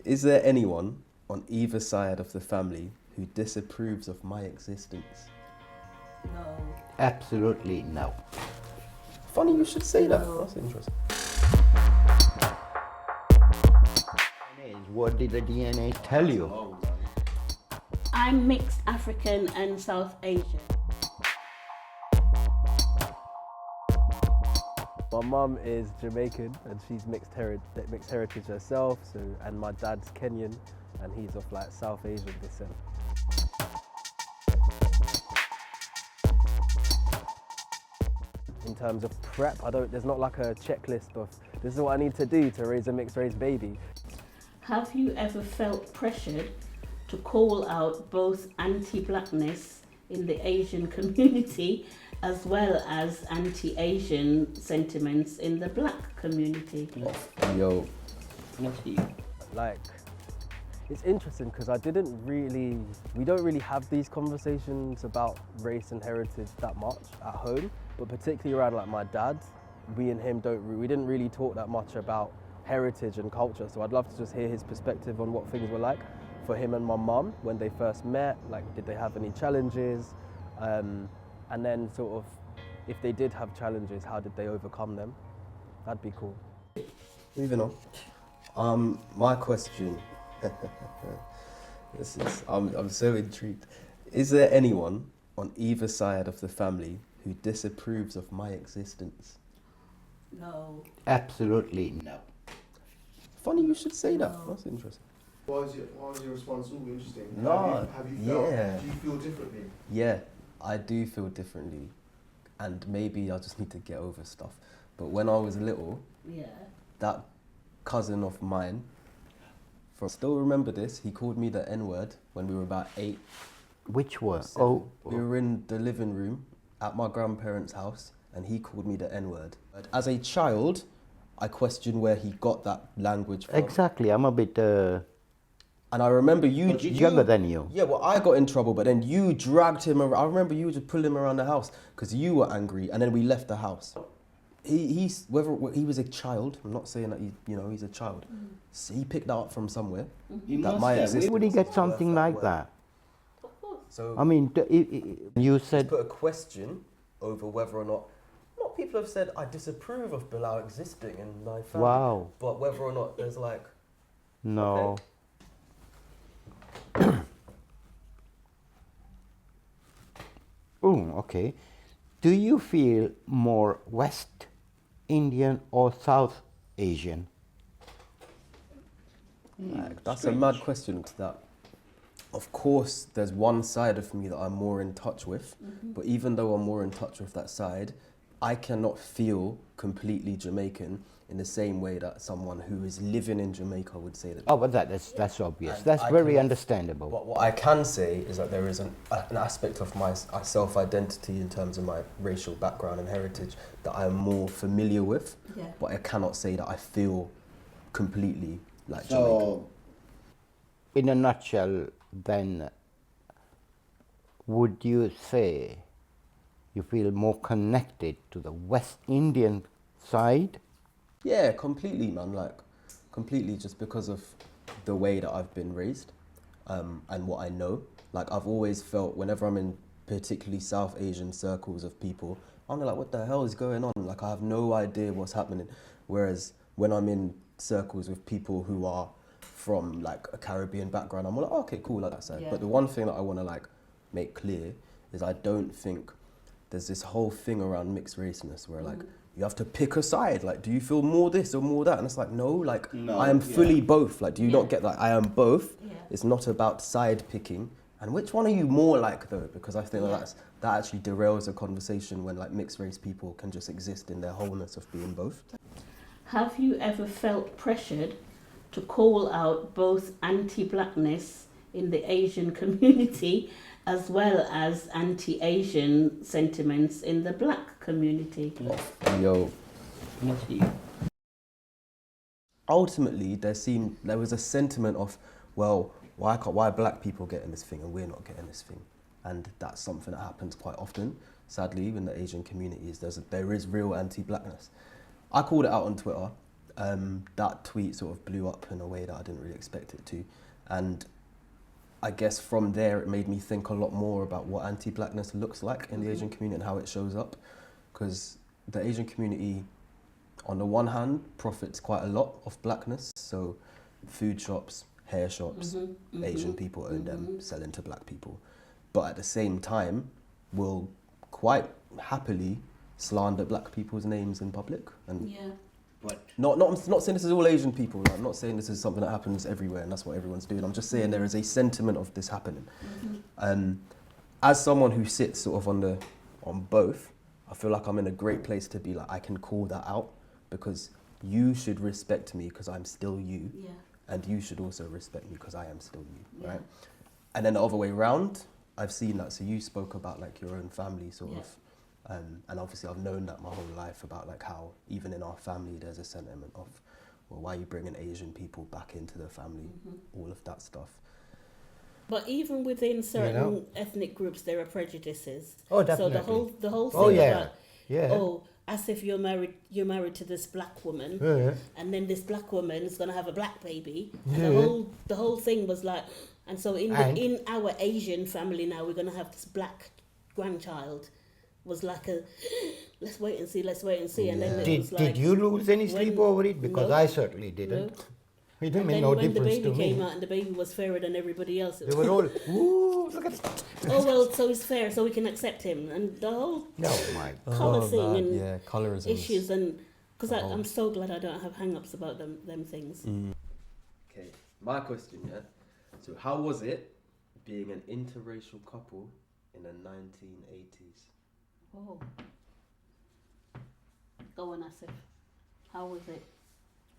Is there anyone on either side of the family who disapproves of my existence? No. Absolutely no. Funny you should say that. No. That's interesting. What did the DNA tell you? I'm mixed African and South Asian. My mum is Jamaican and she's mixed heritage herself. So, and my dad's Kenyan and he's of like South Asian descent. In terms of prep, there's not like a checklist of this is what I need to do to raise a mixed race baby. Have you ever felt pressured to call out both anti-blackness in the Asian community as well as anti-Asian sentiments in the black community? Yo, Yes, you. like, it's interesting because we don't really have these conversations about race and heritage that much at home, but particularly around like my dad, we and him we didn't really talk that much about heritage and culture. So I'd love to just hear his perspective on what things were like for him and my mum when they first met. Like, did they have any challenges? And then sort of, if they did have challenges, how did they overcome them? That'd be cool. Moving on. My question. I'm so intrigued. Is there anyone on either side of the family who disapproves of my existence? No. Absolutely no. Funny you should say that. No. That's interesting. Why was your response all interesting? No, Have you felt, yeah. do you feel differently? Yeah, I do feel differently, and maybe I just need to get over stuff. But when I was little, Yeah. that cousin of mine, still remember this, he called me the N-word when we were about 8. Which one? 7. Oh, We were in the living room at my grandparents' house, and he called me the N-word. But as a child, I questioned where he got that language from. exactly. I'm a bit And I remember you younger than you. Yeah, well, I got in trouble, but then you dragged him around. I remember you just pulling him around the house because you were angry, and then we left the house. Whether he was a child, I'm not saying that he's a child. So he picked that up from somewhere. That my Where existence would he get was something worth like word. that? Of course. So I mean, you said put a question over whether or not people have said I disapprove of Bilal existing in my family. Wow. But whether or not there's like no. Oh, okay. Do you feel more West Indian or South Asian? Like, that's a mad question. That, of course, there's one side of me that I'm more in touch with, but even though I'm more in touch with that side, I cannot feel completely Jamaican in the same way that someone who is living in Jamaica would say that. Oh, but that's obvious. And That's I very cannot- understandable. But what I can say is that there is an aspect of my self-identity in terms of my racial background and heritage that I am more familiar with, Yeah. but I cannot say that I feel completely like Jamaican. So, in a nutshell, then, would you say you feel more connected to the West Indian side? Yeah, completely, man. Like, completely, just because of the way that I've been raised, and what I know. Like, I've always felt whenever I'm in particularly South Asian circles of people, I'm like, what the hell is going on? Like, I have no idea what's happening. Whereas when I'm in circles with people who are from like a Caribbean background, I'm like, oh, okay, cool, like that side. Yeah. But the one thing that I want to like make clear is I don't think there's this whole thing around mixed raceness where like you have to pick a side. Like, do you feel more this or more that? And it's like, no, like I am fully both. Like, do you not get that? I am both. Yeah. It's not about side picking. And which one are you more like though? Because I think that actually derails a conversation when like mixed race people can just exist in their wholeness of being both. Have you ever felt pressured to call out both anti-blackness in the Asian community as well as anti-Asian sentiments in the black community? Yo. Ultimately, there was a sentiment of, well, why are black people getting this thing and we're not getting this thing? And that's something that happens quite often, sadly, in the Asian communities. There is real anti-blackness. I called it out on Twitter, that tweet sort of blew up in a way that I didn't really expect it to. And I guess from there it made me think a lot more about what anti-blackness looks like in the Asian community and how it shows up. Because the Asian community, on the one hand, profits quite a lot of blackness. So food shops, hair shops, Asian people own them, selling to black people. But at the same time, will quite happily slander black people's names in public. And But not saying this is all Asian people. Like, I'm not saying this is something that happens everywhere and that's what everyone's doing. I'm just saying there is a sentiment of this happening. As someone who sits sort of on both, I feel like I'm in a great place to be like, I can call that out because you should respect me because I'm still you. Yeah. And you should also respect me because I am still you, right? And then the other way around, I've seen that. So you spoke about like your own family sort of. And obviously I've known that my whole life about like how even in our family there's a sentiment of, well, why are you bringing Asian people back into the family? All of that stuff. But even within certain ethnic groups, there are prejudices. Oh, definitely. So the whole thing about, oh, as if you're married to this black woman, and then this black woman is gonna have a black baby, and the whole thing was like, and so in our Asian family now we're gonna have this black grandchild. Was like a let's wait and see, and then it was like, did you lose any sleep over it? Because No. I certainly didn't. No. It didn't And make then no when the difference baby to came me. out and the baby was fairer than everybody else, it They was, were all, ooh, look at that. oh well, so he's fair, so we can accept him, and the whole No, my. colour thing and yeah, colorism. issues, and because I'm so glad I don't have hang-ups about them things. Okay, my question, yeah. So how was it being an interracial couple in the 1980s? Oh, go on, Asif. How was it?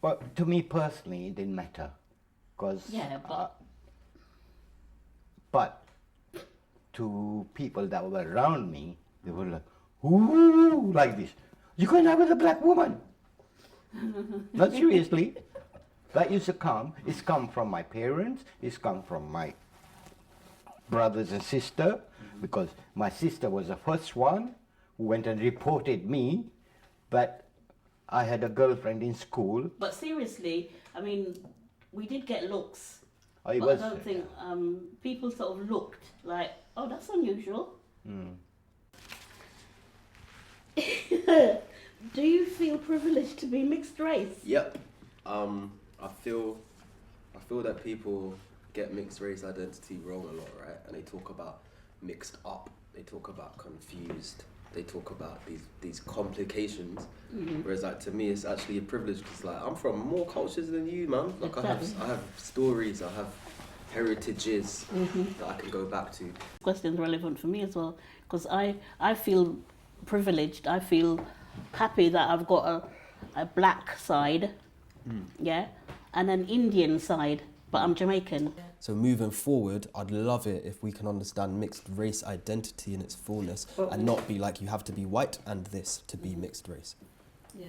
Well, to me personally, it didn't matter. Cause, Yeah, but to people that were around me, they were like, ooh, like this. You going out with a black woman? Not seriously. That used to come. It's come from my parents. It's come from my brothers and sister, because my sister was the first one who went and reported me that I had a girlfriend in school. But seriously, I mean, we did get looks. Oh, it But was, I don't think people sort of looked like, oh, that's unusual. Do you feel privileged to be mixed race? Yep. I feel that people get mixed race identity wrong a lot, right? And they talk about mixed up, they talk about confused, they talk about these complications. Whereas like to me it's actually a privilege because like I'm from more cultures than you, man. Like Exactly. I have stories, I have heritages that I can go back to. Question's relevant for me as well, because I feel privileged. I feel happy that I've got a black side, yeah, and an Indian side, but I'm Jamaican. So moving forward, I'd love it if we can understand mixed race identity in its fullness and not be like you have to be white and this to be mixed race. Yeah,